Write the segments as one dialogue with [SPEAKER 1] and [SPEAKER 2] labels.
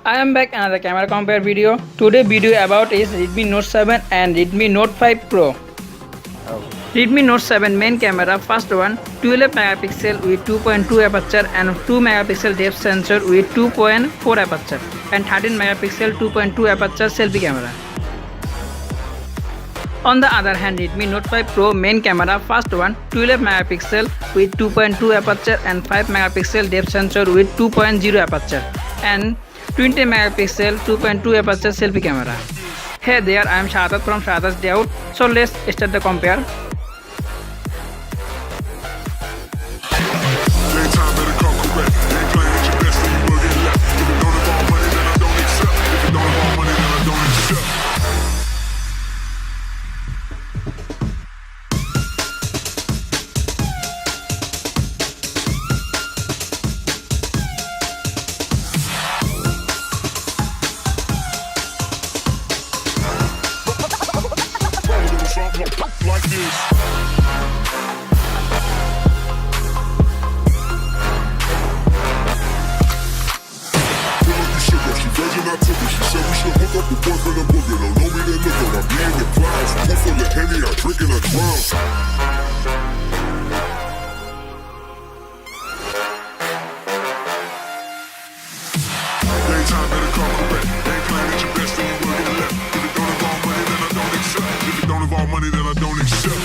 [SPEAKER 1] I am back another camera compare video. Today video about is Redmi Note 7 and Redmi Note 5 Pro. Redmi Note 7 main camera, first one 12 megapixel with 2.2 aperture and 2 megapixel depth sensor with 2.4 aperture and 13 megapixel 2.2 aperture selfie camera. On the other hand, Redmi Note 5 Pro main camera, first one 12 megapixel with 2.2 aperture and 5 megapixel depth sensor with 2.0 aperture and 20 megapixel 2.2 aperture selfie camera. Hey there, I am SHADAT from SHADAT'S DAYOUT. So let's start the compare.
[SPEAKER 2] Like this. She virgin, I took her. She said we should hook up with boyfriend and booger. Don't know me, they look her. I be in the clouds. Pool full of Henny, I drink and I drown. Daytime better come correct. Ain't playing at your best, then you will get left. If it don't involve money, then I don't accept. If it don't involve money, then I don't accept.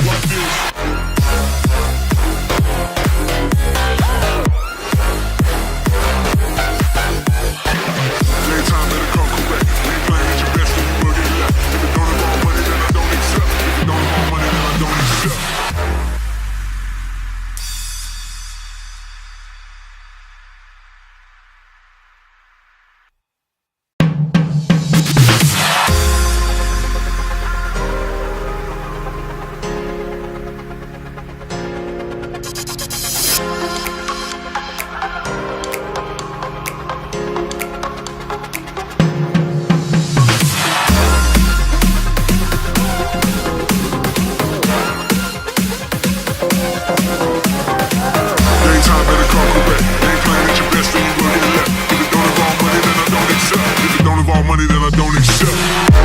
[SPEAKER 2] Like this. Daytime better come correct. Ain't playing at your best, then you will get left. If it don't involve money, then I don't accept. If it don't involve money, then I don't accept. Money, then I don't accept.